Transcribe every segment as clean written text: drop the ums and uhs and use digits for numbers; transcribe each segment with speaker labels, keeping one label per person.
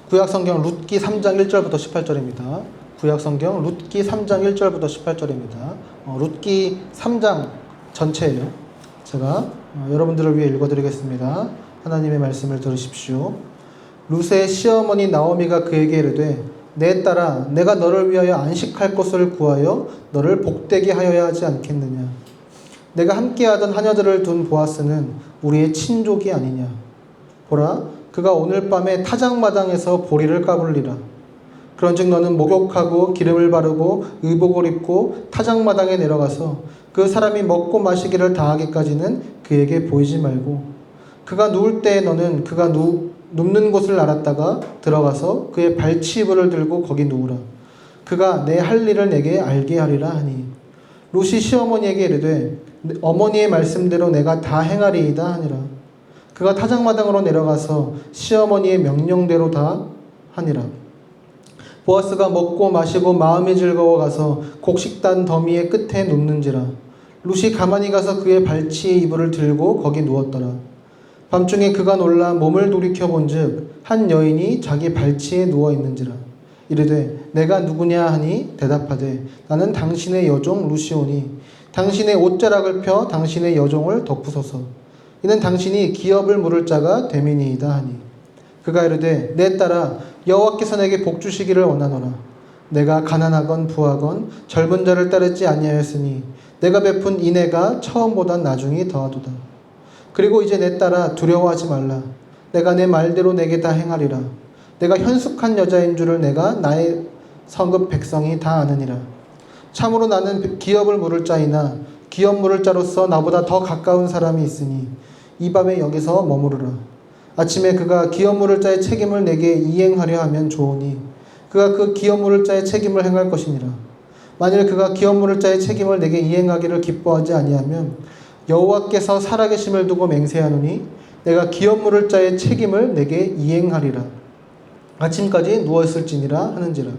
Speaker 1: 구약성경 룻기 3장 1절부터 18절입니다. 구약성경 룻기 3장 1절부터 18절입니다. 룻기 3장 전체예요. 제가 여러분들을 위해 읽어드리겠습니다. 하나님의 말씀을 들으십시오. 룻의 시어머니 나오미가 그에게 이르되 내 딸아 내가 너를 위하여 안식할 곳을 구하여 너를 복되게 하여야 하지 않겠느냐. 내가 함께하던 하녀들을 둔 보아스는 우리의 친족이 아니냐. 보라 그가 오늘 밤에 타작마당에서 보리를 까불리라. 그런즉 너는 목욕하고 기름을 바르고 의복을 입고 타작마당에 내려가서 그 사람이 먹고 마시기를 다하기까지는 그에게 보이지 말고 그가 누울 때에 너는 그가 눕는 곳을 알았다가 들어가서 그의 발치이불을 들고 거기 누우라. 그가 내 할 일을 내게 알게 하리라 하니 룻이 시어머니에게 이르되 어머니의 말씀대로 내가 다 행하리이다 하니라. 그가 타작마당으로 내려가서 시어머니의 명령대로 다 하니라. 보아스가 먹고 마시고 마음이 즐거워 가서 곡식단 더미의 끝에 눕는지라. 룻이 가만히 가서 그의 발치의 이불을 들고 거기 누웠더라. 밤중에 그가 놀라 몸을 돌이켜 본즉 한 여인이 자기 발치에 누워 있는지라. 이르되 내가 누구냐 하니 대답하되 나는 당신의 여종 룻이오니 당신의 옷자락을 펴 당신의 여종을 덮으소서. 이는 당신이 기업을 물을 자가 됨이니이다 하니 그가 이르되 내 딸아 여호와께서 내게 복 주시기를 원하노라. 내가 가난하건 부하건 젊은 자를 따르지 아니하였으니 내가 베푼 인애가 처음보다 나중이 더하도다. 그리고 이제 내 딸아 두려워하지 말라. 내가 내 말대로 내게 다 행하리라. 내가 현숙한 여자인 줄을 내가 나의 성읍 백성이 다 아느니라. 참으로 나는 기업을 물을 자이나 기업 물을 자로서 나보다 더 가까운 사람이 있으니 이 밤에 여기서 머무르라. 아침에 그가 기업 물을 자의 책임을 내게 이행하려 하면 좋으니 그가 그 기업 물을 자의 책임을 행할 것이니라. 만일 그가 기업 물을 자의 책임을 내게 이행하기를 기뻐하지 아니하면 여호와께서 살아계심을 두고 맹세하노니 내가 기업 물을 자의 책임을 내게 이행하리라. 아침까지 누워있을지니라 하는지라.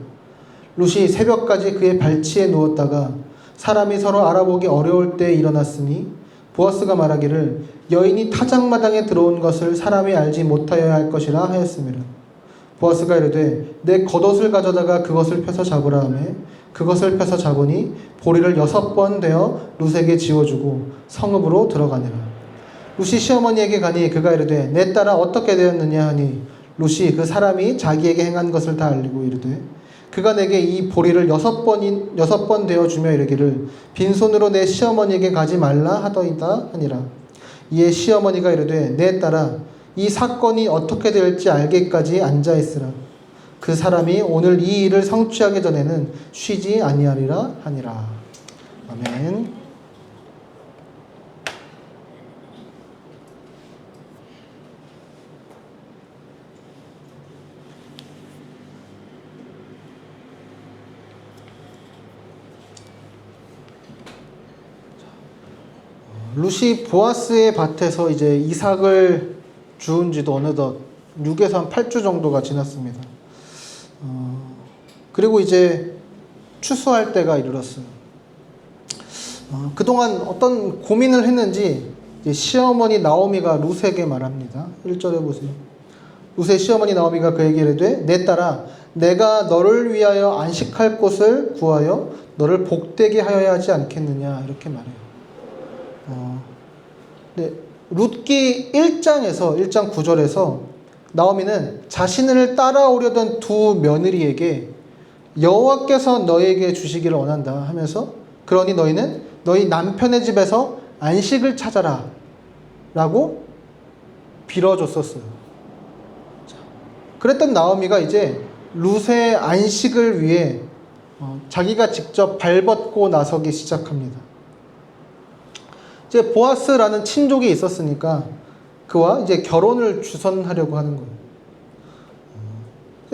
Speaker 1: 룻이 새벽까지 그의 발치에 누웠다가 사람이 서로 알아보기 어려울 때 일어났으니 보아스가 말하기를 여인이 타작마당에 들어온 것을 사람이 알지 못하여야 할 것이라 하였습니다. 보아스가 이르되 내 겉옷을 가져다가 그것을 펴서 잡으라 하매 그것을 펴서 잡으니 보리를 6번 되어 룻에게 지워주고 성읍으로 들어가니라. 룻이 시어머니에게 가니 그가 이르되 내 딸아 어떻게 되었느냐 하니 룻이 그 사람이 자기에게 행한 것을 다 알리고 이르되 그가 내게 이 보리를 6번 되어 주며 이르기를 빈손으로 내 시어머니에게 가지 말라 하더이다 하니라. 이에 시어머니가 이르되 내 딸아 이 사건이 어떻게 될지 알기까지 앉아있으라. 그 사람이 오늘 이 일을 성취하기 전에는 쉬지 아니하리라 하니라. 아멘. 룻이 보아스의 밭에서 이제 이삭을 주운 지도 어느덧 6에서 한 8주 정도가 지났습니다. 그리고 이제 추수할 때가 이르렀어요. 그동안 어떤 고민을 했는지 이제 시어머니 나오미가 룻에게 말합니다. 1절에 보세요. 룻의 시어머니 나오미가 그에게 이르되 내 딸아 내가 너를 위하여 안식할 곳을 구하여 너를 복되게 하여야 하지 않겠느냐 이렇게 말해요. 네, 룻기 1장에서 1장 9절에서 나오미는 자신을 따라오려던 두 며느리에게 여호와께서 너에게 주시기를 원한다 하면서 그러니 너희는 너희 남편의 집에서 안식을 찾아라 라고 빌어줬었어요. 그랬던 나오미가 이제 룻의 안식을 위해 자기가 직접 발벗고 나서기 시작합니다. 이제 보아스라는 친족이 있었으니까 그와 이제 결혼을 주선하려고 하는 거예요.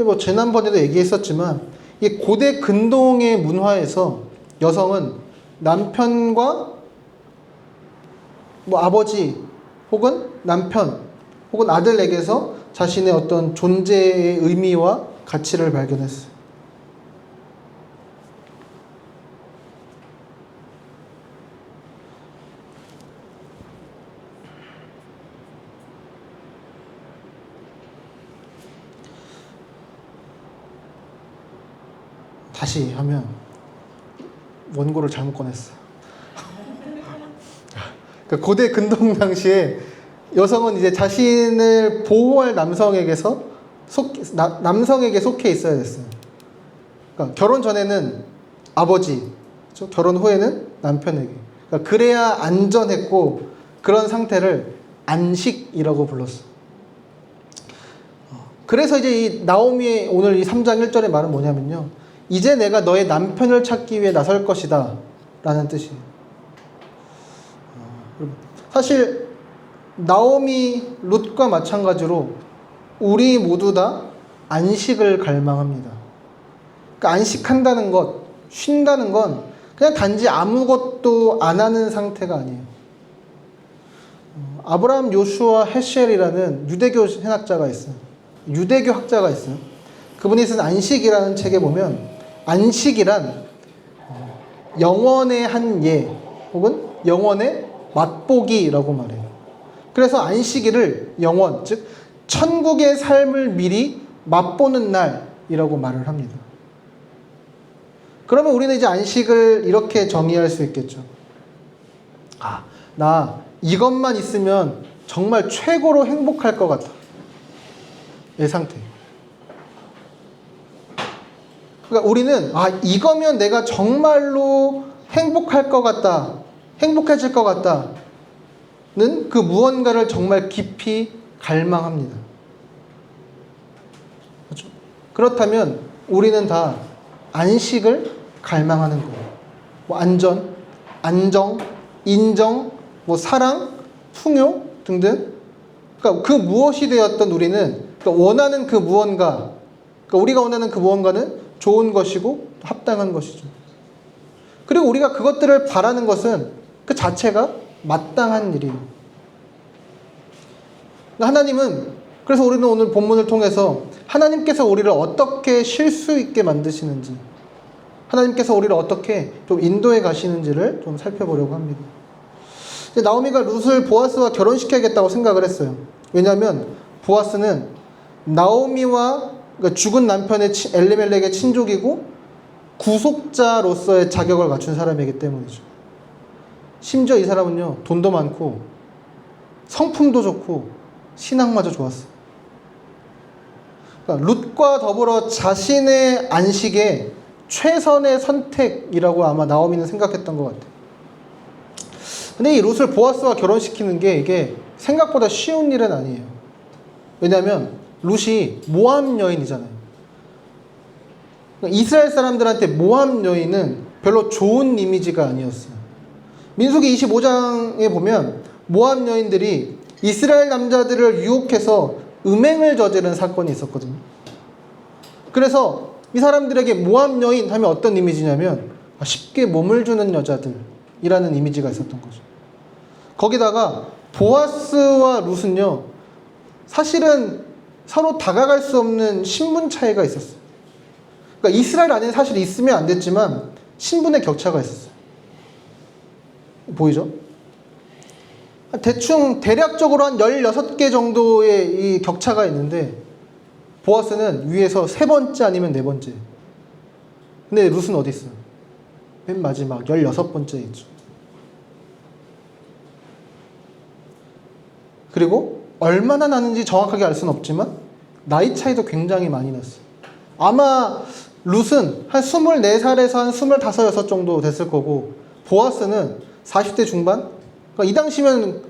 Speaker 1: 뭐 지난번에도 얘기했었지만 이 고대 근동의 문화에서 여성은 남편과 뭐 아버지 혹은 남편 혹은 아들에게서 자신의 어떤 존재의 의미와 가치를 발견했어요. 다시 하면 원고를 잘못 꺼냈어. 그러니까 고대 근동 당시에 여성은 이제 자신을 보호할 남성에게서 남성에게 속해 있어야 됐어요. 그러니까 결혼 전에는 아버지, 그렇죠? 결혼 후에는 남편에게. 그러니까 그래야 안전했고 그런 상태를 안식이라고 불렀어. 그래서 이제 이 나오미의 오늘 이 3장 1절의 말은 뭐냐면요. 이제 내가 너의 남편을 찾기 위해 나설 것이다 라는 뜻이에요. 사실 나오미, 룻과 마찬가지로 우리 모두 다 안식을 갈망합니다. 그러니까 안식한다는 것, 쉰다는 건 그냥 단지 아무것도 안 하는 상태가 아니에요. 아브라함 요슈아 헤셸이라는 유대교 신학자가 있어요. 유대교 학자가 있어요. 그분이 쓴 안식이라는 책에 보면 안식이란 영원의 한 예 혹은 영원의 맛보기라고 말해요. 그래서 안식일을 영원, 즉 천국의 삶을 미리 맛보는 날이라고 말을 합니다. 그러면 우리는 이제 안식을 이렇게 정의할 수 있겠죠. 아, 나 이것만 있으면 정말 최고로 행복할 것 같아. 이 상태. 그러니까 우리는 이거면 내가 정말로 행복할 것 같다. 행복해질 것 같다는 그 무언가를 정말 깊이 갈망합니다. 그렇죠? 그렇다면 우리는 다 안식을 갈망하는 거예요. 뭐 안전, 안정, 인정, 뭐 사랑, 풍요 등등. 그러니까 그 무엇이 되었던 우리는 그러니까 원하는 그 무언가, 그러니까 우리가 원하는 그 무언가는 좋은 것이고 합당한 것이죠. 그리고 우리가 그것들을 바라는 것은 그 자체가 마땅한 일이에요. 하나님은 그래서 우리는 오늘 본문을 통해서 하나님께서 우리를 어떻게 쉴 수 있게 만드시는지, 하나님께서 우리를 어떻게 좀 인도해 가시는지를 좀 살펴보려고 합니다. 나오미가 룻을 보아스와 결혼시켜야겠다고 생각을 했어요. 왜냐하면 보아스는 나오미와 그러니까 죽은 남편의 엘리멜렉의 친족이고 구속자로서의 자격을 갖춘 사람이기 때문이죠. 심지어 이 사람은요, 돈도 많고 성품도 좋고 신앙마저 좋았어요. 그러니까 룻과 더불어 자신의 안식의 최선의 선택이라고 아마 나오미는 생각했던 것 같아요. 근데 이 룻을 보아스와 결혼시키는 게 이게 생각보다 쉬운 일은 아니에요. 왜냐하면 룻이 모압 여인이잖아요. 이스라엘 사람들한테 모압 여인은 별로 좋은 이미지가 아니었어요. 민수기 25장에 보면 모압 여인들이 이스라엘 남자들을 유혹해서 음행을 저지른 사건이 있었거든요. 그래서 이 사람들에게 모압 여인 하면 어떤 이미지냐면 쉽게 몸을 주는 여자들이라는 이미지가 있었던 거죠. 거기다가 보아스와 룻은요, 사실은 서로 다가갈 수 없는 신분 차이가 있었어요. 그러니까 이스라엘 안에 사실 있으면 안 됐지만 신분의 격차가 있었어요. 보이죠? 대충 대략적으로 한 16개 정도의 이 격차가 있는데 보아스는 위에서 3번째 아니면 4번째. 근데 룻은 어디 있어요? 맨 마지막 16번째에 있죠. 그리고 얼마나 나는지 정확하게 알 수는 없지만 나이 차이도 굉장히 많이 났어요. 아마 룻은 한 24살에서 한 25, 6 정도 됐을 거고 보아스는 40대 중반? 그러니까 이 당시면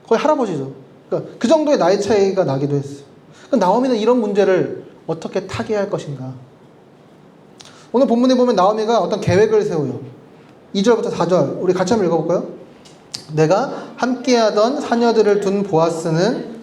Speaker 1: 거의 할아버지죠. 그러니까 그 정도의 나이 차이가 나기도 했어요. 그러니까 나오미는 이런 문제를 어떻게 타개할 것인가. 오늘 본문에 보면 나오미가 어떤 계획을 세워요. 2절부터 4절 우리 같이 한번 읽어볼까요? 내가 함께하던 사녀들을 둔 보아스는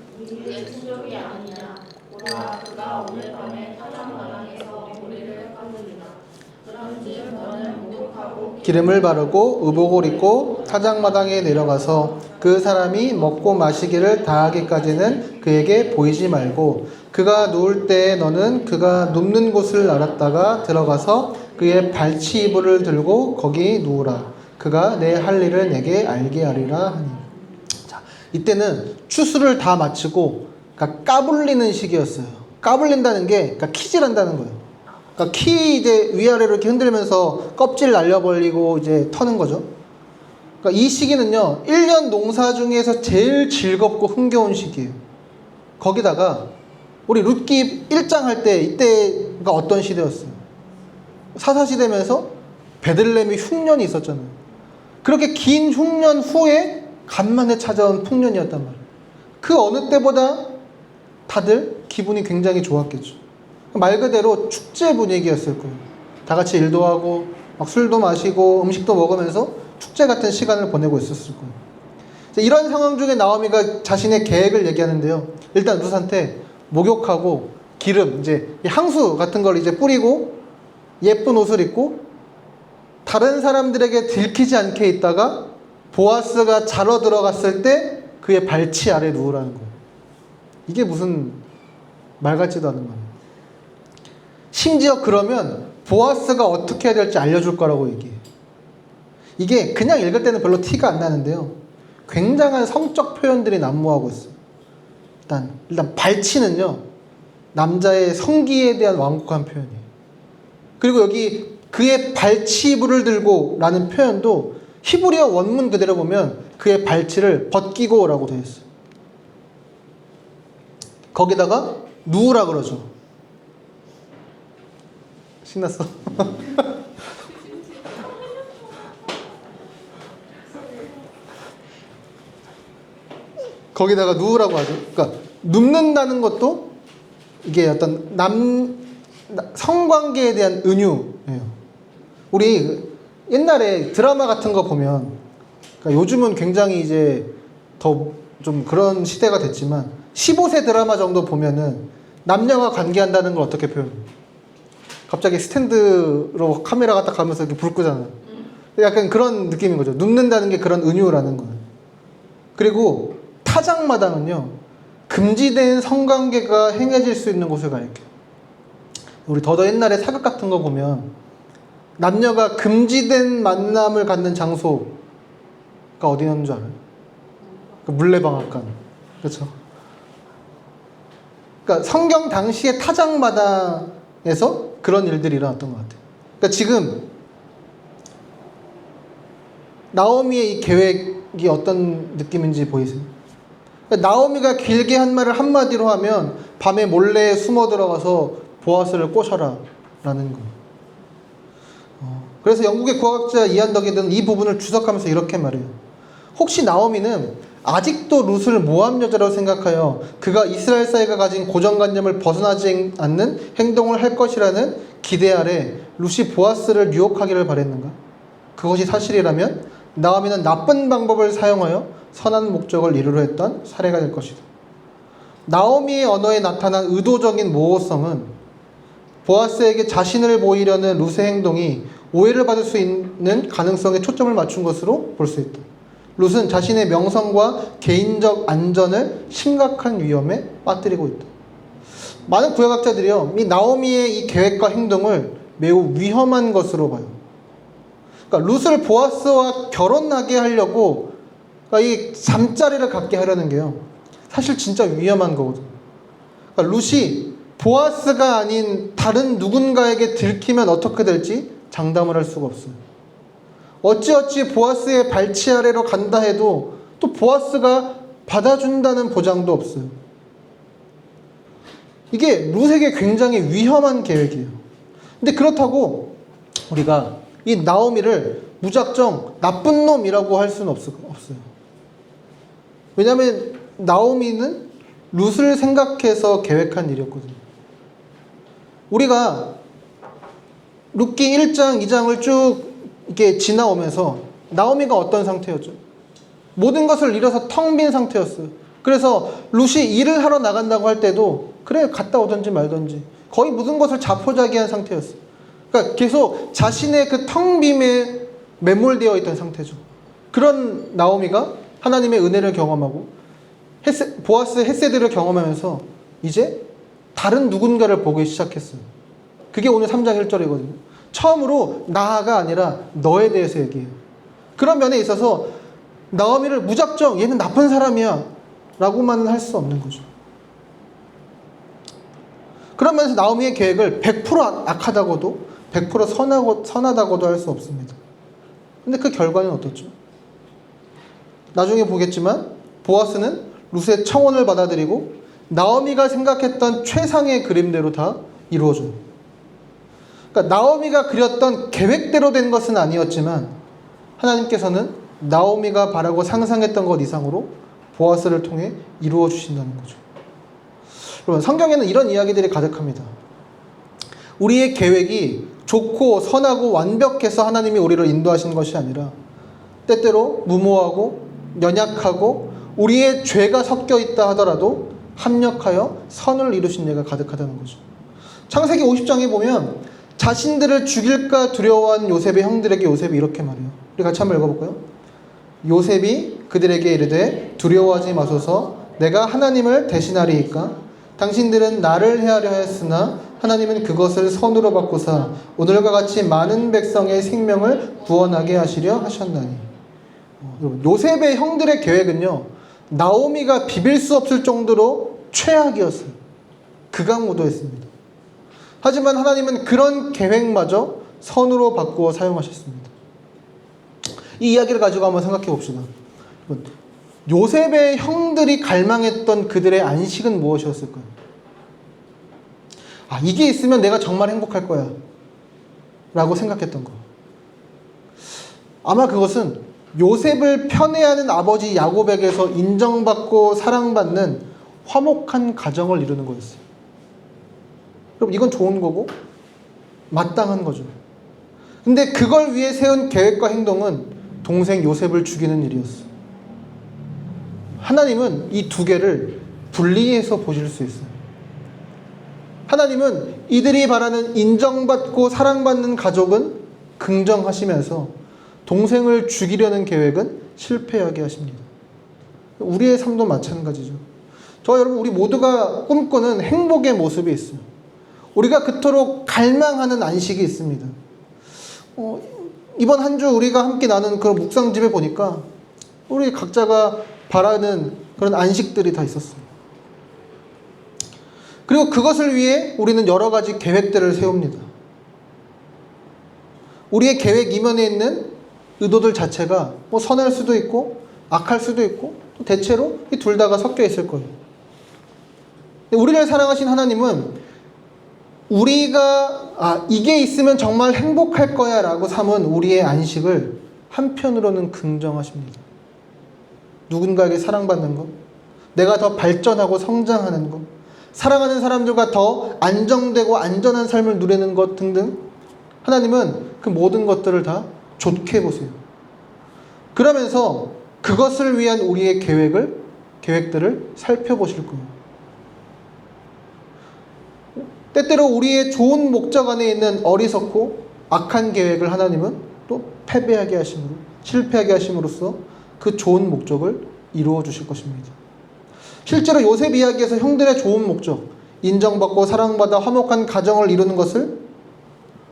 Speaker 1: 기름을 바르고 의복을 입고 타작마당에 내려가서 그 사람이 먹고 마시기를 다하기까지는 그에게 보이지 말고 그가 누울 때에 너는 그가 눕는 곳을 알았다가 들어가서 그의 발치 이불을 들고 거기 누우라. 그가 내 할 일을 내게 알게 하리라 하니. 자, 이때는 추수를 다 마치고 그러니까 까불리는 시기였어요. 까불린다는 게 그러니까 키질한다는 거예요. 그러니까 키 이제 위아래로 이렇게 흔들면서 껍질 날려버리고 이제 터는 거죠. 그러니까 이 시기는요, 1년 농사 중에서 제일 즐겁고 흥겨운 시기예요. 거기다가 우리 룻기 1장 할 때 이때가 어떤 시대였어요? 사사시대면서 베들레헴이 흉년이 있었잖아요. 그렇게 긴 흉년 후에 간만에 찾아온 풍년이었단 말이에요. 그 어느 때보다 다들 기분이 굉장히 좋았겠죠. 말 그대로 축제 분위기였을 거예요. 다 같이 일도 하고 막 술도 마시고 음식도 먹으면서 축제 같은 시간을 보내고 있었을 거예요. 이런 상황 중에 나오미가 자신의 계획을 얘기하는데요. 일단 룻한테 목욕하고 기름, 이제 향수 같은 걸 이제 뿌리고 예쁜 옷을 입고 다른 사람들에게 들키지 않게 있다가 보아스가 자러 들어갔을 때 그의 발치 아래 누우라는 거예요. 이게 무슨 말 같지도 않은 말이에요. 심지어 그러면 보아스가 어떻게 해야 될지 알려줄 거라고 얘기해요. 이게 그냥 읽을 때는 별로 티가 안 나는데요. 굉장한 성적 표현들이 난무하고 있어요. 일단 발치는요, 남자의 성기에 대한 완곡한 표현이에요. 그리고 여기 그의 발치부를 들고 라는 표현도 히브리어 원문 그대로 보면 그의 발치를 벗기고 라고 되어 있어요. 거기다가 누우라 그러죠. 신났어? 거기다가 누우라고 하죠. 그러니까 눕는다는 것도 이게 어떤 성관계에 대한 은유예요. 우리 옛날에 드라마 같은 거 보면, 그러니까 요즘은 굉장히 이제 더 좀 그런 시대가 됐지만 15세 드라마 정도 보면은 남녀가 관계한다는 걸 어떻게 표현해요? 갑자기 스탠드로 카메라가 딱 가면서 이렇게 불 끄잖아요. 약간 그런 느낌인 거죠. 눕는다는 게 그런 은유라는 거예요. 그리고 타작마당은요, 금지된 성관계가 행해질 수 있는 곳을 가리켜요. 우리 더더 옛날에 사극 같은 거 보면 남녀가 금지된 만남을 갖는 장소가 어디였는 줄 알아요? 그 물레방앗간. 그렇죠? 그러니까 성경 당시의 타작마당에서 그런 일들이 일어났던 것 같아요. 그러니까 지금 나오미의 이 계획이 어떤 느낌인지 보이세요? 그러니까 나오미가 길게 한 말을 한마디로 하면 밤에 몰래 숨어 들어가서 보아스를 꼬셔라 라는 거예요. 그래서 영국의 국학자 이안 덕이든 이 부분을 주석하면서 이렇게 말해요. 혹시 나오미는 아직도 룻을 모함 여자라고 생각하여 그가 이스라엘 사회가 가진 고정관념을 벗어나지 않는 행동을 할 것이라는 기대 아래 룻이 보아스를 유혹하기를 바랬는가? 그것이 사실이라면 나오미는 나쁜 방법을 사용하여 선한 목적을 이루려 했던 사례가 될 것이다. 나오미의 언어에 나타난 의도적인 모호성은 보아스에게 자신을 보이려는 룻의 행동이 오해를 받을 수 있는 가능성에 초점을 맞춘 것으로 볼 수 있다. 룻은 자신의 명성과 개인적 안전을 심각한 위험에 빠뜨리고 있다. 많은 구약학자들이요, 이 나오미의 이 계획과 행동을 매우 위험한 것으로 봐요. 그러니까 룻을 보아스와 결혼하게 하려고, 그러니까 이 잠자리를 갖게 하려는 게요, 사실 진짜 위험한 거거든요. 그러니까 룻이 보아스가 아닌 다른 누군가에게 들키면 어떻게 될지 장담을 할 수가 없어요. 어찌어찌 보아스의 발치 아래로 간다 해도 또 보아스가 받아준다는 보장도 없어요. 이게 룻에게 굉장히 위험한 계획이에요. 근데 그렇다고 우리가 이 나오미를 무작정 나쁜 놈이라고 할 수는 없어요. 왜냐하면 나오미는 룻을 생각해서 계획한 일이었거든요. 우리가 룻기 1장, 2장을 쭉 이렇게 지나오면서 나오미가 어떤 상태였죠? 모든 것을 잃어서 텅 빈 상태였어요. 그래서 룻이 일을 하러 나간다고 할 때도 그래 갔다 오든지 말든지 거의 모든 것을 자포자기한 상태였어요. 그러니까 계속 자신의 그 텅 빔에 매몰되어 있던 상태죠. 그런 나오미가 하나님의 은혜를 경험하고 보아스 헤세드를 경험하면서 이제 다른 누군가를 보기 시작했어요. 그게 오늘 3장 1절이거든요. 처음으로 나가 아니라 너에 대해서 얘기해요. 그런 면에 있어서 나오미를 무작정 얘는 나쁜 사람이야 라고만은 할 수 없는 거죠. 그러면서 나오미의 계획을 100% 악하다고도 100% 선하다고도 할 수 없습니다. 근데 그 결과는 어떻죠? 나중에 보겠지만 보아스는 룻의 청혼을 받아들이고 나오미가 생각했던 최상의 그림대로 다 이루어져요. 그러니까 나오미가 그렸던 계획대로 된 것은 아니었지만 하나님께서는 나오미가 바라고 상상했던 것 이상으로 보아스를 통해 이루어 주신다는 거죠. 여러분, 성경에는 이런 이야기들이 가득합니다. 우리의 계획이 좋고 선하고 완벽해서 하나님이 우리를 인도하시는 것이 아니라 때때로 무모하고 연약하고 우리의 죄가 섞여 있다 하더라도 합력하여 선을 이루신 예가 가득하다는 거죠. 창세기 50장에 보면 자신들을 죽일까 두려워한 요셉의 형들에게 요셉이 이렇게 말해요. 우리 같이 한번 읽어볼까요? 요셉이 그들에게 이르되 두려워하지 마소서, 내가 하나님을 대신하리이까? 당신들은 나를 헤아려 하였으나 하나님은 그것을 선으로 바꾸사 오늘과 같이 많은 백성의 생명을 구원하게 하시려 하셨나니. 요셉의 형들의 계획은요, 나오미가 비빌 수 없을 정도로 최악이었어요. 극악무도했습니다. 하지만 하나님은 그런 계획마저 선으로 바꾸어 사용하셨습니다. 이 이야기를 가지고 한번 생각해 봅시다. 요셉의 형들이 갈망했던 그들의 안식은 무엇이었을까요? 이게 있으면 내가 정말 행복할 거야 라고 생각했던 거. 아마 그것은 요셉을 편애하는 아버지 야곱에게서 인정받고 사랑받는 화목한 가정을 이루는 거였어요. 여러분, 이건 좋은 거고 마땅한 거죠. 근데 그걸 위해 세운 계획과 행동은 동생 요셉을 죽이는 일이었어요. 하나님은 이 두 개를 분리해서 보실 수 있어요. 하나님은 이들이 바라는 인정받고 사랑받는 가족은 긍정하시면서 동생을 죽이려는 계획은 실패하게 하십니다. 우리의 삶도 마찬가지죠. 여러분, 우리 모두가 꿈꾸는 행복의 모습이 있어요. 우리가 그토록 갈망하는 안식이 있습니다. 이번 한 주 우리가 함께 나눈 그 묵상집에 보니까 우리 각자가 바라는 그런 안식들이 다 있었어요. 그리고 그것을 위해 우리는 여러 가지 계획들을 세웁니다. 우리의 계획 이면에 있는 의도들 자체가 선할 수도 있고 악할 수도 있고 대체로 이 둘 다가 섞여 있을 거예요. 우리를 사랑하신 하나님은 우리가 이게 있으면 정말 행복할 거야 라고 삼은 우리의 안식을 한편으로는 긍정하십니다. 누군가에게 사랑받는 것, 내가 더 발전하고 성장하는 것, 사랑하는 사람들과 더 안정되고 안전한 삶을 누리는 것 등등, 하나님은 그 모든 것들을 다 좋게 보세요. 그러면서 그것을 위한 우리의 계획들을 살펴보실 거예요. 때때로 우리의 좋은 목적 안에 있는 어리석고 악한 계획을 하나님은 또 패배하게 하심으로, 실패하게 하심으로써 그 좋은 목적을 이루어 주실 것입니다. 실제로 요셉 이야기에서 형들의 좋은 목적, 인정받고 사랑받아 화목한 가정을 이루는 것을,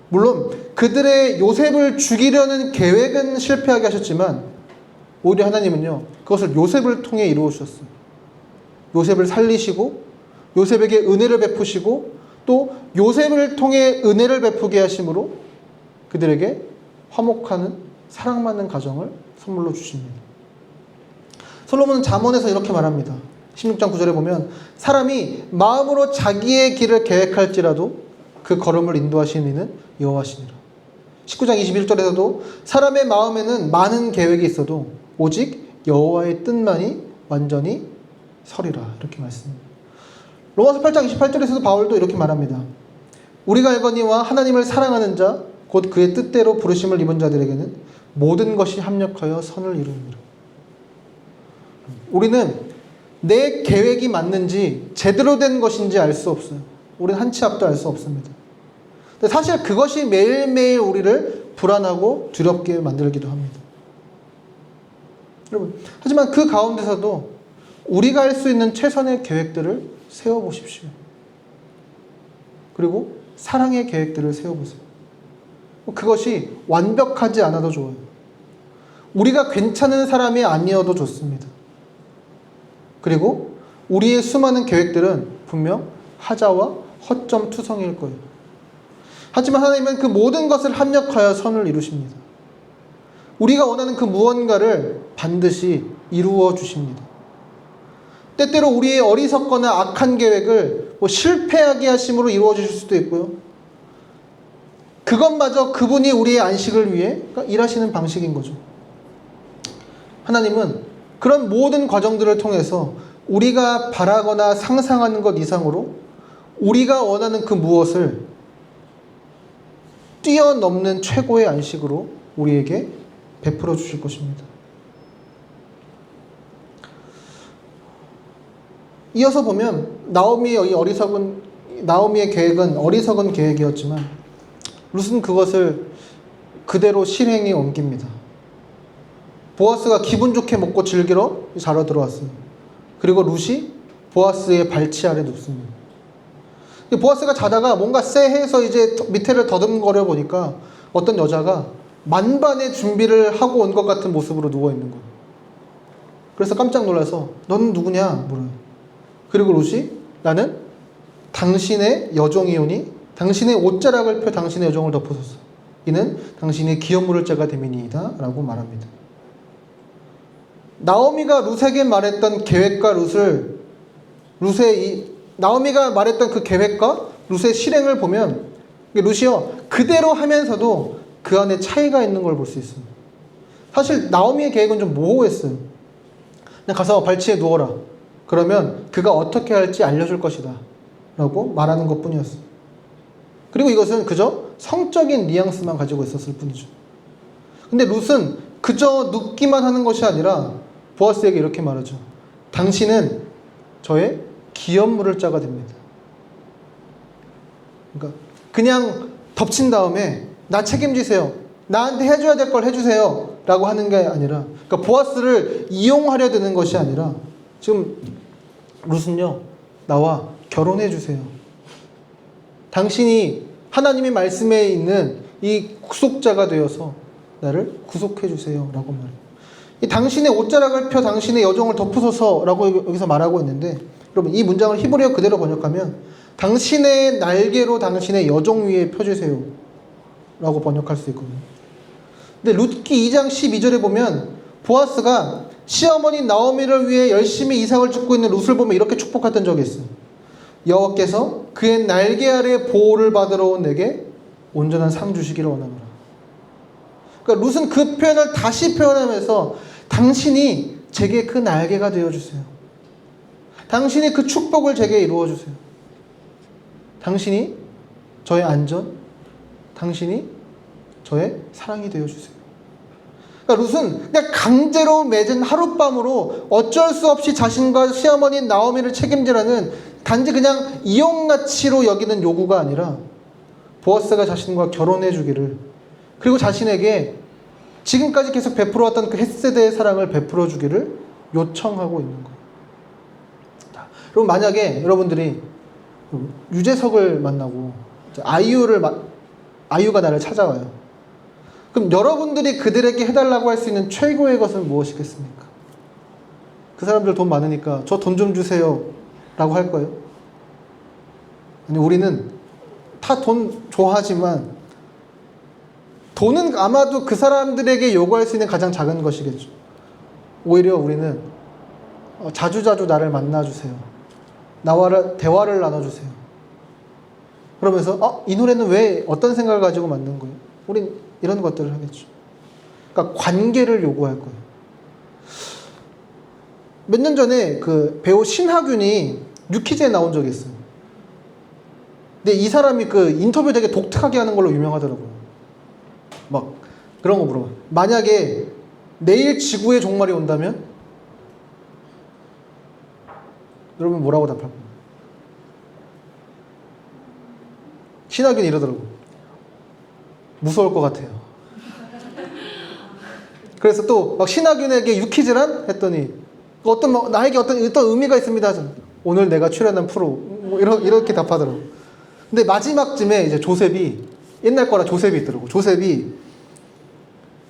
Speaker 1: 물론 그들의 요셉을 죽이려는 계획은 실패하게 하셨지만 오히려 하나님은요, 그것을 요셉을 통해 이루어 주셨어요. 요셉을 살리시고 요셉에게 은혜를 베푸시고 또 요셉을 통해 은혜를 베푸게 하심으로 그들에게 화목하는 사랑받는 가정을 선물로 주십니다. 솔로몬은 잠언에서 이렇게 말합니다. 16장 9절에 보면 사람이 마음으로 자기의 길을 계획할지라도 그 걸음을 인도하시는 이는 여호와시니라. 19장 21절에서도 사람의 마음에는 많은 계획이 있어도 오직 여호와의 뜻만이 완전히 서리라, 이렇게 말씀합니다. 로마서 8장 28절에서도 바울도 이렇게 말합니다. 우리가 알거니와 하나님을 사랑하는 자 곧 그의 뜻대로 부르심을 입은 자들에게는 모든 것이 합력하여 선을 이루느니라. 우리는 내 계획이 맞는지 제대로 된 것인지 알 수 없어요. 우리는 한 치 앞도 알 수 없습니다. 근데 사실 그것이 매일매일 우리를 불안하고 두렵게 만들기도 합니다. 여러분, 하지만 그 가운데서도 우리가 할 수 있는 최선의 계획들을 세워보십시오. 그리고 사랑의 계획들을 세워보세요. 그것이 완벽하지 않아도 좋아요. 우리가 괜찮은 사람이 아니어도 좋습니다. 그리고 우리의 수많은 계획들은 분명 하자와 허점 투성일 거예요. 하지만 하나님은 그 모든 것을 합력하여 선을 이루십니다. 우리가 원하는 그 무언가를 반드시 이루어 주십니다. 때때로 우리의 어리석거나 악한 계획을 실패하게 하심으로 이루어 주실 수도 있고요. 그것마저 그분이 우리의 안식을 위해 일하시는 방식인 거죠. 하나님은 그런 모든 과정들을 통해서 우리가 바라거나 상상하는 것 이상으로 우리가 원하는 그 무엇을 뛰어넘는 최고의 안식으로 우리에게 베풀어 주실 것입니다. 이어서 보면 나오미의 계획은 어리석은 계획이었지만 룻은 그것을 그대로 실행에 옮깁니다. 보아스가 기분 좋게 먹고 즐기러 자러 들어왔어요. 그리고 룻이 보아스의 발치 아래 눕습니다. 보아스가 자다가 뭔가 쎄해서 이제 밑에를 더듬거려 보니까 어떤 여자가 만반의 준비를 하고 온 것 같은 모습으로 누워 있는 거예요. 그래서 깜짝 놀라서 너는 누구냐 물어요. 그리고 룻이 나는 당신의 여종이오니 당신의 옷자락을 펴 당신의 여종을 덮어소서. 이는 당신의 기업물을 자가 됨이니이다 라고 말합니다. 나오미가 룻에게 말했던 계획과 나오미가 말했던 그 계획과 룻의 실행을 보면 룻이요 그대로 하면서도 그 안에 차이가 있는 걸 볼 수 있습니다. 사실 나오미의 계획은 좀 모호했어요. 그냥 가서 발치에 누워라. 그러면 그가 어떻게 할지 알려줄 것이다 라고 말하는 것 뿐이었어요. 그리고 이것은 그저 성적인 뉘앙스만 가지고 있었을 뿐이죠. 근데 룻은 그저 눕기만 하는 것이 아니라 보아스에게 이렇게 말하죠. 당신은 저의 기업물을 자가 됩니다. 그러니까 그냥 덮친 다음에 나 책임지세요. 나한테 해줘야 될 걸 해주세요. 라고 하는 게 아니라 그러니까 보아스를 이용하려 드는 것이 아니라 지금 룻은요 나와 결혼해 주세요. 당신이 하나님의 말씀에 있는 이 구속자가 되어서 나를 구속해 주세요 라고 말해요. 이 당신의 옷자락을 펴 당신의 여종을 덮으소서 라고 여기서 말하고 있는데 여러분 이 문장을 히브리어 그대로 번역하면 당신의 날개로 당신의 여종 위에 펴주세요 라고 번역할 수 있거든요. 근데 룻기 2장 12절에 보면 보아스가 시어머니 나오미를 위해 열심히 이삭을 줍고 있는 룻을 보면 이렇게 축복했던 적이 있어요. 여호와께서 그의 날개 아래 보호를 받으러 온 내게 온전한 상 주시기를 원하노라. 그러니까 룻은 그 표현을 다시 표현하면서 당신이 제게 그 날개가 되어주세요. 당신이 그 축복을 제게 이루어주세요. 당신이 저의 안전, 당신이 저의 사랑이 되어주세요. 그러니까 룻은 그냥 강제로 맺은 하룻밤으로 어쩔 수 없이 자신과 시어머니 나오미를 책임지라는 단지 그냥 이용가치로 여기는 요구가 아니라 보아스가 자신과 결혼해 주기를 그리고 자신에게 지금까지 계속 베풀어왔던 그 헷세대의 사랑을 베풀어 주기를 요청하고 있는 거예요. 그럼 만약에 여러분들이 유재석을 만나고 아이유가 나를 찾아와요. 그럼 여러분들이 그들에게 해달라고 할 수 있는 최고의 것은 무엇이겠습니까? 그 사람들 돈 많으니까 저 돈 좀 주세요 라고 할 거예요? 아니 우리는 다 돈 좋아하지만 돈은 아마도 그 사람들에게 요구할 수 있는 가장 작은 것이겠죠. 오히려 우리는 자주자주 나를 만나주세요. 나와 대화를 나눠주세요. 그러면서 이 노래는 왜 어떤 생각을 가지고 만든 거예요? 우린 이런 것들을 하겠죠. 그러니까 관계를 요구할 거예요. 몇 년 전에 그 배우 신하균이 뉴키즈에 나온 적이 있어요. 근데 이 사람이 그 인터뷰 되게 독특하게 하는 걸로 유명하더라고요. 막 그런 거 물어봐. 만약에 내일 지구에 종말이 온다면 여러분 뭐라고 답할 거예요? 신하균이 이러더라고. 무서울 것 같아요. 그래서 또 막 신하균에게 유퀴즈란? 했더니 나에게 어떤 의미가 있습니다. 오늘 내가 출연한 프로 뭐 이렇게 답하더라고. 근데 마지막쯤에 이제 조셉이 옛날 거라 조셉이 있더라고. 조셉이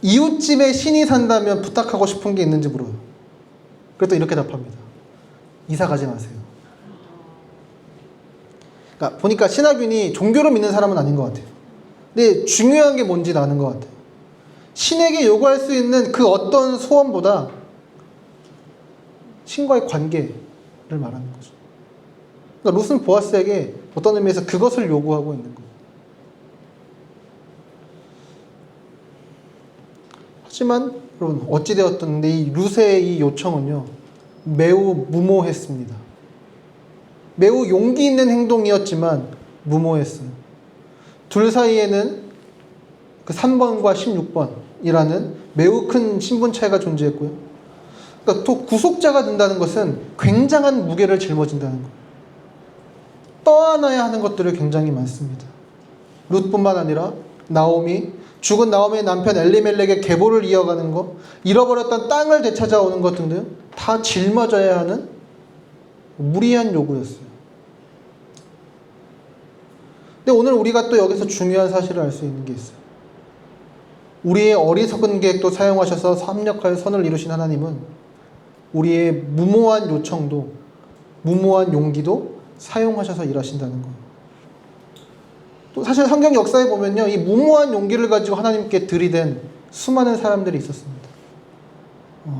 Speaker 1: 이웃집에 신이 산다면 부탁하고 싶은 게 있는지 물어요. 그랬더니 이렇게 답합니다. 이사 가지 마세요. 그러니까 그러니까 보니까 신하균이 종교를 믿는 사람은 아닌 것 같아요. 근데 중요한 게 뭔지 아는 것 같아요. 신에게 요구할 수 있는 그 어떤 소원보다 신과의 관계를 말하는 거죠. 그러니까 룻은 보아스에게 어떤 의미에서 그것을 요구하고 있는 거예요. 하지만 여러분 어찌되었든 이 룻의 이 요청은요 매우 무모했습니다. 매우 용기 있는 행동이었지만 무모했어요. 둘 사이에는 그 3번과 16번이라는 매우 큰 신분 차이가 존재했고요. 그러니까 또 구속자가 된다는 것은 굉장한 무게를 짊어진다는 거예요. 떠안아야 하는 것들이 굉장히 많습니다. 룻뿐만 아니라 나오미, 죽은 나오미의 남편 엘리멜렉의 계보를 이어가는 것, 잃어버렸던 땅을 되찾아오는 것 등등 다 짊어져야 하는 무리한 요구였어요. 근데 오늘 우리가 또 여기서 중요한 사실을 알 수 있는 게 있어요. 우리의 어리석은 계획도 사용하셔서 합력하여 선을 이루신 하나님은 우리의 무모한 요청도 무모한 용기도 사용하셔서 일하신다는 거예요. 또 사실 성경 역사에 보면요, 이 무모한 용기를 가지고 하나님께 들이댄 수많은 사람들이 있었습니다.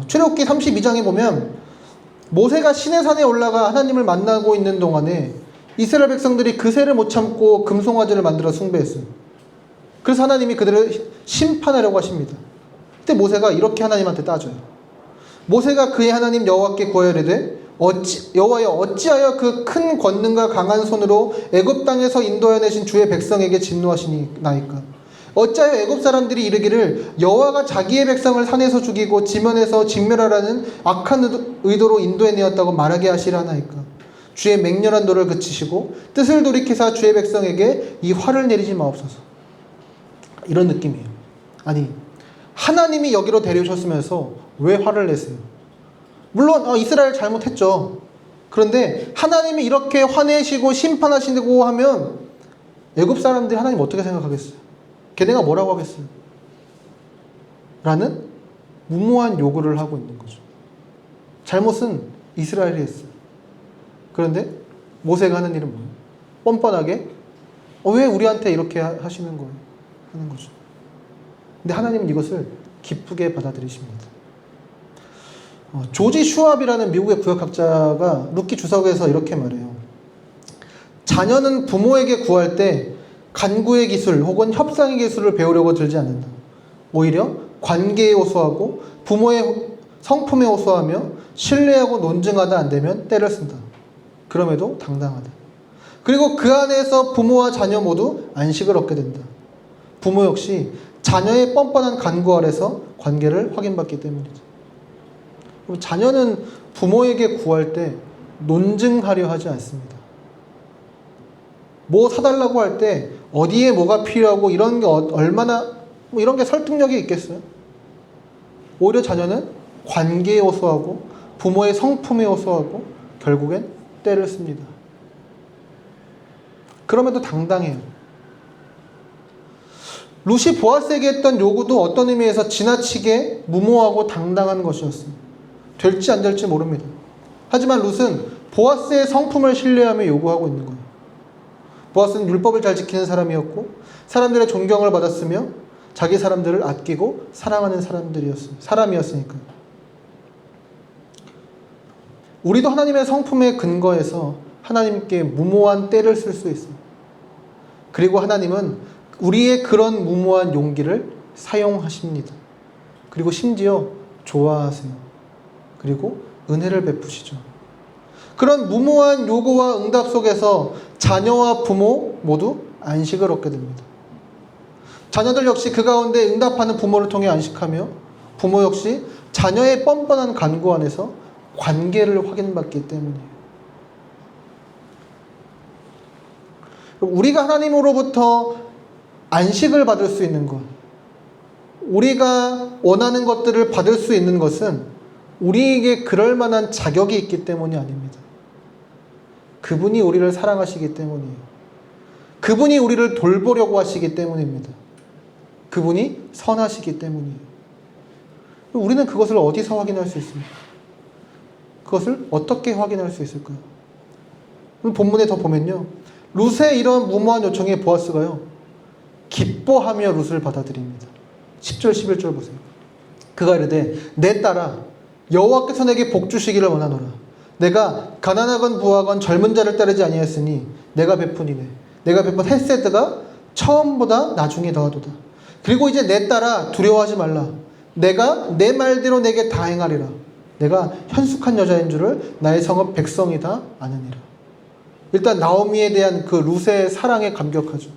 Speaker 1: 출애굽기 32장에 보면 모세가 시내산에 올라가 하나님을 만나고 있는 동안에 이스라엘 백성들이 그새를 못 참고 금송아지를 만들어 숭배했어요. 그래서 하나님이 그들을 심판하려고 하십니다. 그때 모세가 이렇게 하나님한테 따져요. 모세가 그의 하나님 여호와께 구하여 이르되 여호와여 어찌하여 그 큰 권능과 강한 손으로 애굽 땅에서 인도하여 내신 주의 백성에게 진노하시나이까? 어찌하여 애굽 사람들이 이르기를 여호와가 자기의 백성을 산에서 죽이고 지면에서 직멸하라는 악한 의도로 인도해 내었다고 말하게 하시려 하나이까? 주의 맹렬한 노를 그치시고 뜻을 돌이키사 주의 백성에게 이 화를 내리지 마옵소서. 이런 느낌이에요. 아니 하나님이 여기로 데려오셨으면서 왜 화를 내세요? 물론 이스라엘 잘못했죠. 그런데 하나님이 이렇게 화내시고 심판하시고 하면 애굽 사람들이 하나님 어떻게 생각하겠어요? 걔네가 뭐라고 하겠어요? 라는 무모한 요구를 하고 있는 거죠. 잘못은 이스라엘이 했어요. 그런데 모세가 하는 일은 뭐예요? 뻔뻔하게 왜 우리한테 이렇게 하시는 거예요? 하는 거죠. 근데 하나님은 이것을 기쁘게 받아들이십니다. 조지 슈왑이라는 미국의 구역학자가 룻기 주석에서 이렇게 말해요. 자녀는 부모에게 구할 때 간구의 기술 혹은 협상의 기술을 배우려고 들지 않는다. 오히려 관계에 호소하고 부모의 성품에 호소하며 신뢰하고 논증하다 안 되면 때를 쓴다. 그럼에도 당당하다. 그리고 그 안에서 부모와 자녀 모두 안식을 얻게 된다. 부모 역시 자녀의 뻔뻔한 간구 아래서 관계를 확인받기 때문이죠. 자녀는 부모에게 구할 때 논증하려 하지 않습니다. 뭐 사달라고 할 때 어디에 뭐가 필요하고 이런 게 얼마나 이런 게 설득력이 있겠어요? 오히려 자녀는 관계에 호소하고 부모의 성품에 호소하고 결국엔 때를 씁니다. 그럼에도 당당해요. 룻이 보아스에게 했던 요구도 어떤 의미에서 지나치게 무모하고 당당한 것이었습니다. 될지 안 될지 모릅니다. 하지만 룻은 보아스의 성품을 신뢰하며 요구하고 있는 거예요. 보아스는 율법을 잘 지키는 사람이었고 사람들의 존경을 받았으며 자기 사람들을 아끼고 사랑하는 사람이었으니까. 우리도 하나님의 성품에 근거해서 하나님께 무모한 때를 쓸 수 있습니다. 그리고 하나님은 우리의 그런 무모한 용기를 사용하십니다. 그리고 심지어 좋아하세요. 그리고 은혜를 베푸시죠. 그런 무모한 요구와 응답 속에서 자녀와 부모 모두 안식을 얻게 됩니다. 자녀들 역시 그 가운데 응답하는 부모를 통해 안식하며 부모 역시 자녀의 뻔뻔한 간구 안에서 관계를 확인받기 때문이에요. 우리가 하나님으로부터 안식을 받을 수 있는 것, 우리가 원하는 것들을 받을 수 있는 것은 우리에게 그럴 만한 자격이 있기 때문이 아닙니다. 그분이 우리를 사랑하시기 때문이에요. 그분이 우리를 돌보려고 하시기 때문입니다. 그분이 선하시기 때문이에요. 우리는 그것을 어디서 확인할 수 있습니까? 그것을 어떻게 확인할 수 있을까요? 본문에 더 보면요. 룻의 이런 무모한 요청에 보아스가요, 기뻐하며 룻을 받아들입니다. 10절 11절 보세요. 그가 이르되 내 딸아 여호와께서 내게 복 주시기를 원하노라. 내가 가난하건 부하건 젊은 자를 따르지 아니하였으니 내가 베푼이네. 내가 베푼 헤세드가 처음보다 나중에 더하도다. 그리고 이제 내 딸아 두려워하지 말라. 내가 내 말대로 내게 다 행하리라. 내가 현숙한 여자인 줄을 나의 성읍 백성이 다 아느니라. 일단 나오미에 대한 그 룻의 사랑에 감격하죠.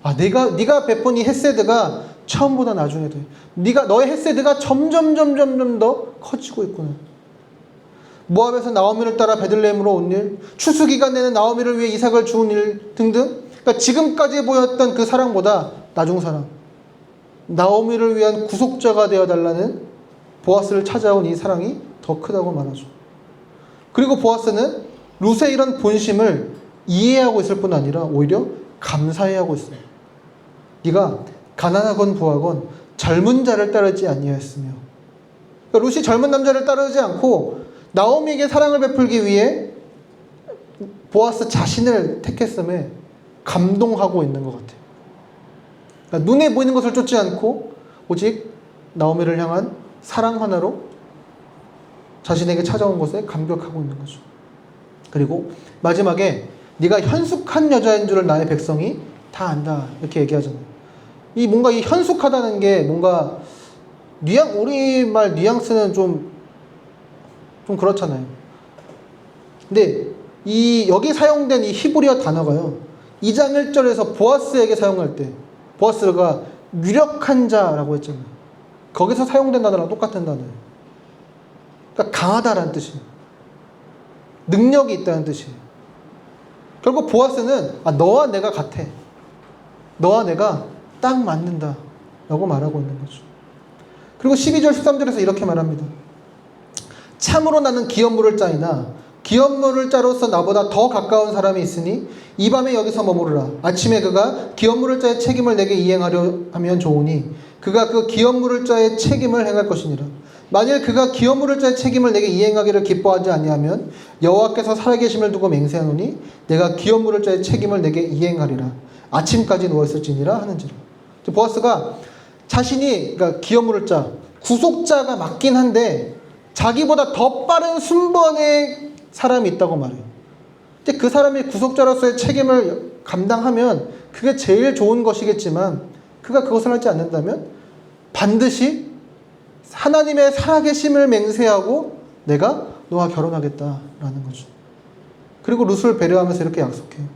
Speaker 1: 아, 네가 베푼 이 헤세드가 처음보다 나중에 돼. 너의 헤세드가 점점 더 커지고 있구나. 모압에서 나오미를 따라 베들레헴으로 온 일, 추수기간 내는 나오미를 위해 이삭을 주운 일 등등. 그러니까 지금까지 보였던 그 사랑보다 나중 사랑, 나오미를 위한 구속자가 되어달라는 보아스를 찾아온 이 사랑이 더 크다고 말하죠. 그리고 보아스는 룻의 이런 본심을 이해하고 있을 뿐 아니라 오히려 감사해하고 있어요. 네가 가난하건 부하건 젊은 자를 따르지 아니하였으며, 그러니까 룻이 젊은 남자를 따르지 않고 나오미에게 사랑을 베풀기 위해 보아스 자신을 택했음에 감동하고 있는 것 같아요. 그러니까 눈에 보이는 것을 쫓지 않고 오직 나오미를 향한 사랑 하나로 자신에게 찾아온 것에 감격하고 있는 거죠. 그리고 마지막에 네가 현숙한 여자인 줄을 나의 백성이 다 안다 이렇게 얘기하잖아요. 뭔가 이 현숙하다는 게 뭔가 우리말 뉘앙스는 좀 그렇잖아요. 근데 여기 사용된 이 히브리어 단어가요, 2장 1절에서 보아스에게 사용할 때 보아스가 유력한 자라고 했잖아요. 거기서 사용된 단어랑 똑같은 단어예요. 그러니까 강하다라는 뜻이에요. 능력이 있다는 뜻이에요. 결국 보아스는 너와 내가 같아. 너와 내가 딱 맞는다 라고 말하고 있는 거죠. 그리고 12절 13절에서 이렇게 말합니다. 참으로 나는 기업물을 짜이나 기업물을 짜로서 나보다 더 가까운 사람이 있으니 이 밤에 여기서 머무르라. 아침에 그가 기업물을 짜의 책임을 내게 이행하려 하면 좋으니 그가 그 기업물을 짜의 책임을 행할 것이니라. 만일 그가 기업물을 짜의 책임을 내게 이행하기를 기뻐하지 아니하면 여호와께서 살아계심을 두고 맹세하노니 내가 기업물을 짜의 책임을 내게 이행하리라. 아침까지 누워있을지니라 하는지라. 보아스가 자신이, 그러니까 기업물을 짜, 구속자가 맞긴 한데 자기보다 더 빠른 순번의 사람이 있다고 말해요. 근데 그 사람이 구속자로서의 책임을 감당하면 그게 제일 좋은 것이겠지만 그가 그것을 하지 않는다면 반드시 하나님의 살아계심을 맹세하고 내가 너와 결혼하겠다라는 거죠. 그리고 룻을 배려하면서 이렇게 약속해요.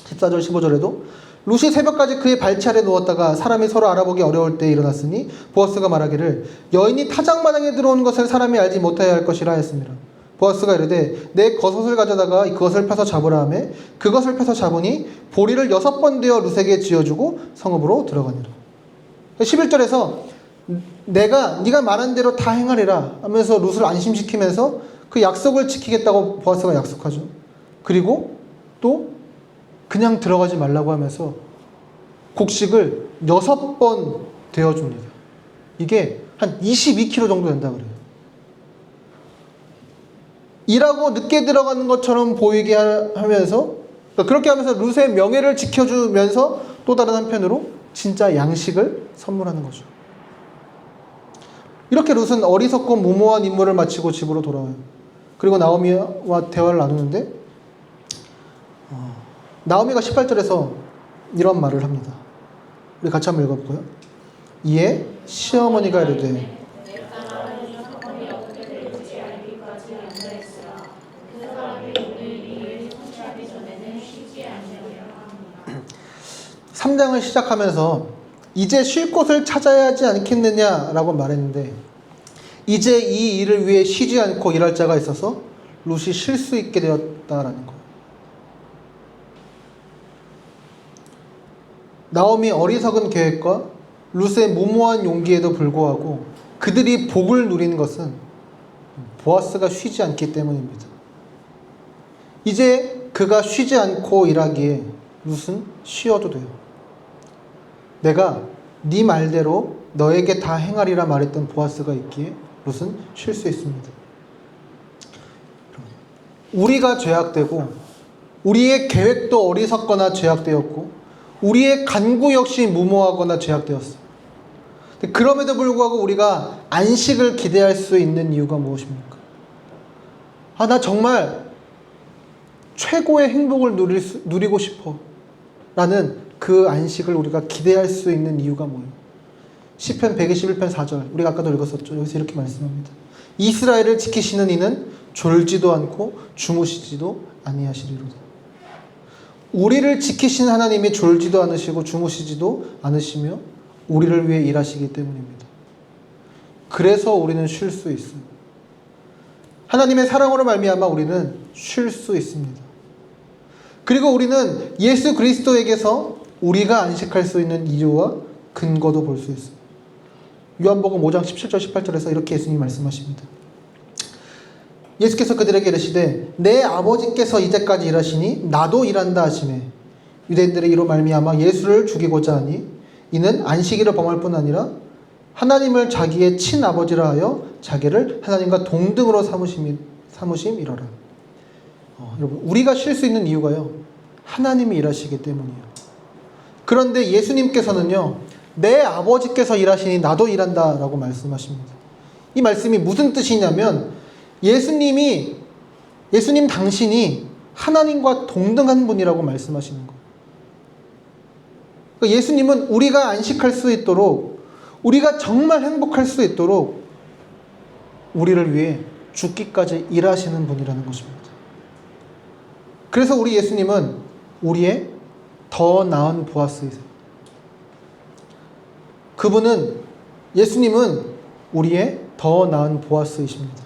Speaker 1: 14절 15절에도 룻이 새벽까지 그의 발치 아래 누웠다가 사람이 서로 알아보기 어려울 때 일어났으니 보아스가 말하기를 여인이 타작마당에 들어온 것을 사람이 알지 못하여야 할 것이라 하였습니다. 보아스가 이르되 내 겉옷을 가져다가 그것을 펴서 잡으라 하매 그것을 펴서 잡으니 보리를 6번 되어 룻에게 지어주고 성읍으로 들어가니라. 11절에서 네가 말한 대로 다 행하리라 하면서 룻을 안심시키면서 그 약속을 지키겠다고 보아스가 약속하죠. 그리고 또 그냥 들어가지 말라고 하면서 곡식을 6번 되어줍니다. 이게 한 22kg 정도 된다 그래요. 일하고 늦게 들어가는 것처럼 보이게 하면서, 그러니까 그렇게 하면서 룻의 명예를 지켜주면서 또 다른 한편으로 진짜 양식을 선물하는 거죠. 이렇게 룻은 어리석고 무모한 임무를 마치고 집으로 돌아와요. 그리고 나오미와 대화를 나누는데 나오미가 18절에서 이런 말을 합니다. 우리 같이 한번 읽어볼까요? 이에 시어머니가 이르되 삼 3장을 시작하면서 이제 쉴 곳을 찾아야 하지 않겠느냐라고 말했는데 이제 이 일을 위해 쉬지 않고 일할 자가 있어서 룻이 쉴 수 있게 되었다라는 거예요. 나오미 어리석은 계획과 룻의 무모한 용기에도 불구하고 그들이 복을 누리는 것은 보아스가 쉬지 않기 때문입니다. 이제 그가 쉬지 않고 일하기에 룻은 쉬어도 돼요. 내가 네 말대로 너에게 다 행하리라 말했던 보아스가 있기에 룻은 쉴 수 있습니다. 우리가 죄악되고 우리의 계획도 어리석거나 죄악되었고 우리의 간구 역시 무모하거나 죄악되었어. 그럼에도 불구하고 우리가 안식을 기대할 수 있는 이유가 무엇입니까? 나 정말 최고의 행복을 누리고 싶어 라는 그 안식을 우리가 기대할 수 있는 이유가 뭐예요? 시편 121편 4절 우리가 아까도 읽었었죠. 여기서 이렇게 말씀합니다. 이스라엘을 지키시는 이는 졸지도 않고 주무시지도 아니하시리로다. 우리를 지키신 하나님이 졸지도 않으시고 주무시지도 않으시며 우리를 위해 일하시기 때문입니다. 그래서 우리는 쉴 수 있어요. 하나님의 사랑으로 말미암아 우리는 쉴 수 있습니다. 그리고 우리는 예수 그리스도에게서 우리가 안식할 수 있는 이유와 근거도 볼 수 있어요. 요한복음 5장 17절 18절에서 이렇게 예수님이 말씀하십니다. 예수께서 그들에게 이르시되 내 아버지께서 이제까지 일하시니 나도 일한다 하시매 유대인들의 이로 말미암아 예수를 죽이고자 하니 이는 안식일을 범할 뿐 아니라 하나님을 자기의 친아버지라 하여 자기를 하나님과 동등으로 삼으심이러라. 여러분 우리가 쉴 수 있는 이유가요 하나님이 일하시기 때문이에요. 그런데 예수님께서는요 내 아버지께서 일하시니 나도 일한다 라고 말씀하십니다. 이 말씀이 무슨 뜻이냐면 예수님 당신이 하나님과 동등한 분이라고 말씀하시는 거예요. 그러니까 예수님은 우리가 안식할 수 있도록 우리가 정말 행복할 수 있도록 우리를 위해 죽기까지 일하시는 분이라는 것입니다. 그래서 우리 예수님은 우리의 더 나은 보아스이세요. 예수님은 우리의 더 나은 보아스이십니다.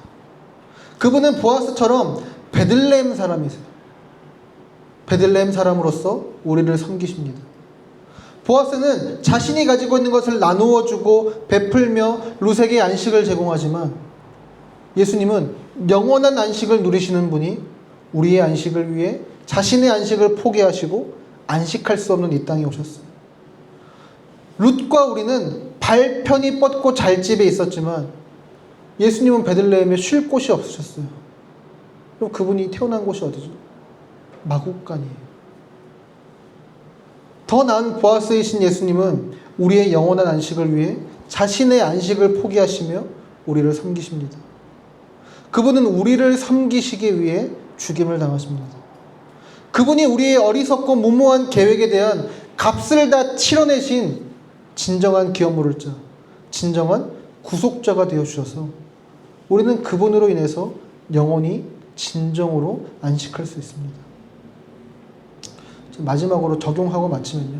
Speaker 1: 그분은 보아스처럼 베들레헴 사람이세요. 베들레헴 사람으로서 우리를 섬기십니다. 보아스는 자신이 가지고 있는 것을 나누어 주고 베풀며 룻에게 안식을 제공하지만 예수님은 영원한 안식을 누리시는 분이 우리의 안식을 위해 자신의 안식을 포기하시고 안식할 수 없는 이 땅에 오셨어요. 룻과 우리는 발편이 뻗고 잘집에 있었지만 예수님은 베들레헴에 쉴 곳이 없으셨어요. 그럼 그분이 태어난 곳이 어디죠? 마국간이에요. 더 나은 보아스이신 예수님은 우리의 영원한 안식을 위해 자신의 안식을 포기하시며 우리를 섬기십니다. 그분은 우리를 섬기시기 위해 죽임을 당하십니다. 그분이 우리의 어리석고 무모한 계획에 대한 값을 다 치러내신 진정한 기업 물을 자, 진정한 구속자가 되어주셔서 우리는 그분으로 인해서 영원히 진정으로 안식할 수 있습니다. 마지막으로 적용하고 마치면요.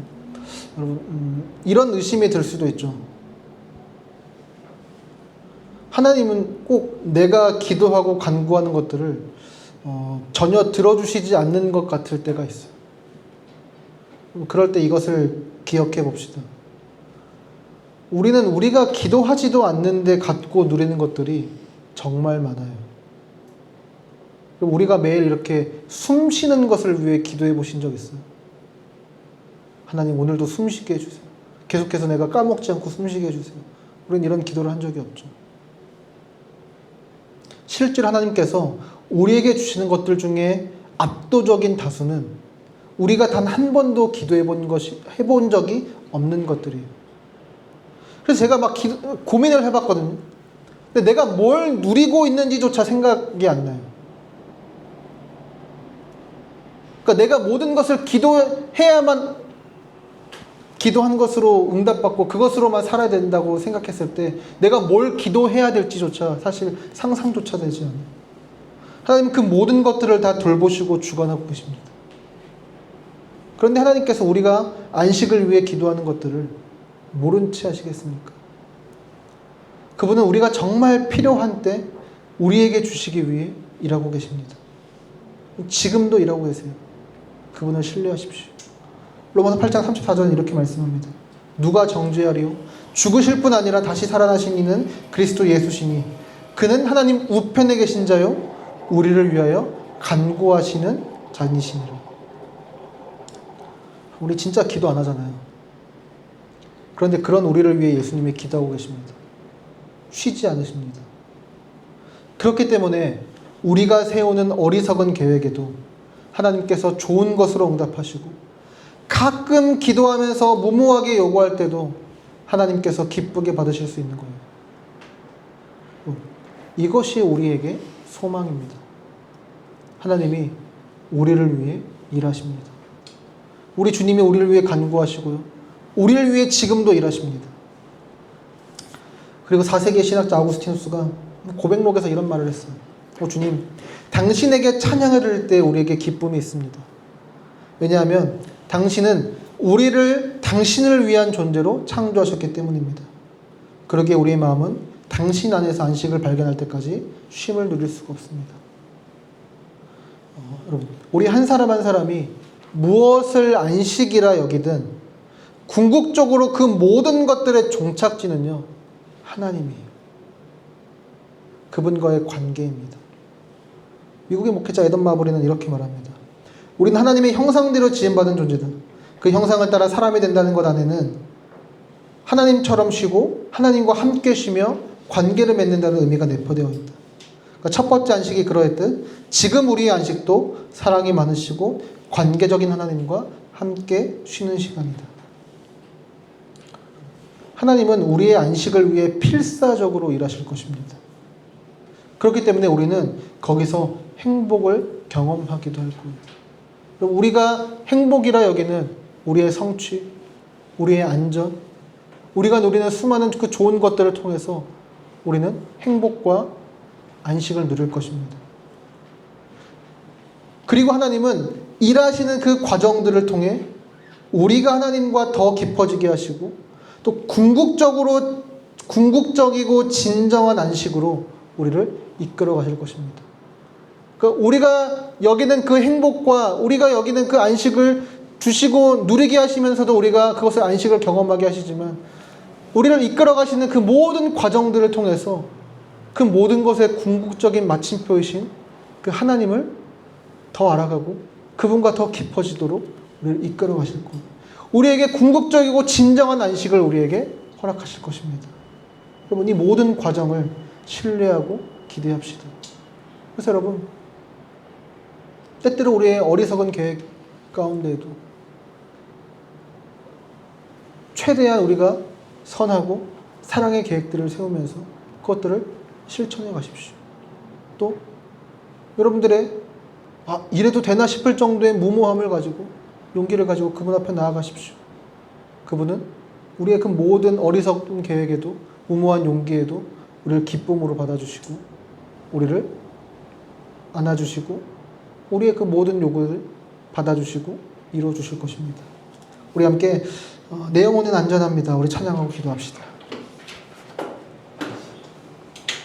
Speaker 1: 여러분, 이런 의심이 들 수도 있죠. 하나님은 꼭 내가 기도하고 간구하는 것들을 전혀 들어주시지 않는 것 같을 때가 있어요. 그럴 때 이것을 기억해 봅시다. 우리는 우리가 기도하지도 않는데 갖고 누리는 것들이 정말 많아요. 우리가 매일 이렇게 숨 쉬는 것을 위해 기도해 보신 적 있어요? 하나님 오늘도 숨 쉬게 해주세요. 계속해서 내가 까먹지 않고 숨 쉬게 해주세요. 우리는 이런 기도를 한 적이 없죠. 실제로 하나님께서 우리에게 주시는 것들 중에 압도적인 다수는 우리가 단 한 번도 해본 적이 없는 것들이에요. 그래서 제가 막 고민을 해봤거든요. 근데 내가 뭘 누리고 있는지조차 생각이 안 나요. 그러니까 내가 모든 것을 기도해야만 기도한 것으로 응답받고 그것으로만 살아야 된다고 생각했을 때 내가 뭘 기도해야 될지조차 사실 상상조차 되지 않아요. 하나님 그 모든 것들을 다 돌보시고 주관하고 계십니다. 그런데 하나님께서 우리가 안식을 위해 기도하는 것들을 모른 채 하시겠습니까? 그분은 우리가 정말 필요한 때 우리에게 주시기 위해 일하고 계십니다. 지금도 일하고 계세요. 그분을 신뢰하십시오. 로마서 8장 34절은 이렇게 말씀합니다. 누가 정죄하리요? 죽으실 뿐 아니라 다시 살아나신 이는 그리스도 예수시니 그는 하나님 우편에 계신 자요 우리를 위하여 간구하시는 자니시니라. 우리 진짜 기도 안 하잖아요. 그런데 그런 우리를 위해 예수님이 기도하고 계십니다. 쉬지 않으십니다. 그렇기 때문에 우리가 세우는 어리석은 계획에도 하나님께서 좋은 것으로 응답하시고, 가끔 기도하면서 무모하게 요구할 때도 하나님께서 기쁘게 받으실 수 있는 거예요. 이것이 우리에게 소망입니다. 하나님이 우리를 위해 일하십니다. 우리 주님이 우리를 위해 간구하시고요, 우리를 위해 지금도 일하십니다. 그리고 4세기의 신학자 아우구스티누스가 고백록에서 이런 말을 했어요. 주님, 당신에게 찬양을 드릴 때 우리에게 기쁨이 있습니다. 왜냐하면 당신은 우리를 당신을 위한 존재로 창조하셨기 때문입니다. 그러기에 우리의 마음은 당신 안에서 안식을 발견할 때까지 쉼을 누릴 수가 없습니다. 여러분, 우리 한 사람 한 사람이 무엇을 안식이라 여기든 궁극적으로 그 모든 것들의 종착지는요, 하나님이에요. 그분과의 관계입니다. 미국의 목회자 에던 마버리는 이렇게 말합니다. 우리는 하나님의 형상대로 지음받은 존재다. 그 형상을 따라 사람이 된다는 것 안에는 하나님처럼 쉬고 하나님과 함께 쉬며 관계를 맺는다는 의미가 내포되어 있다. 그러니까 첫 번째 안식이 그러했듯 지금 우리의 안식도 사랑이 많으시고 관계적인 하나님과 함께 쉬는 시간이다. 하나님은 우리의 안식을 위해 필사적으로 일하실 것입니다. 그렇기 때문에 우리는 거기서 행복을 경험하기도 할 거예요. 우리가 행복이라 여기는 우리의 성취, 우리의 안전, 우리가 누리는 수많은 그 좋은 것들을 통해서 우리는 행복과 안식을 누릴 것입니다. 그리고 하나님은 일하시는 그 과정들을 통해 우리가 하나님과 더 깊어지게 하시고, 또 궁극적이고 진정한 안식으로 우리를 이끌어 가실 것입니다. 그러니까 우리가 여기는 그 행복과 우리가 여기는 그 안식을 주시고 누리게 하시면서도 우리가 그것을 안식을 경험하게 하시지만, 우리를 이끌어 가시는 그 모든 과정들을 통해서 그 모든 것의 궁극적인 마침표이신 그 하나님을 더 알아가고 그분과 더 깊어지도록 우리를 이끌어 가실 거예요. 우리에게 궁극적이고 진정한 안식을 우리에게 허락하실 것입니다. 여러분, 이 모든 과정을 신뢰하고 기대합시다. 그래서 여러분, 때때로 우리의 어리석은 계획 가운데에도 최대한 우리가 선하고 사랑의 계획들을 세우면서 그것들을 실천해 가십시오. 또 여러분들의 이래도 되나 싶을 정도의 무모함을 가지고, 용기를 가지고 그분 앞에 나아가십시오. 그분은 우리의 그 모든 어리석은 계획에도, 무모한 용기에도 우리를 기쁨으로 받아주시고 우리를 안아주시고 우리의 그 모든 요구를 받아주시고 이루어주실 것입니다. 우리 함께 내 영혼은 안전합니다. 우리 찬양하고 기도합시다.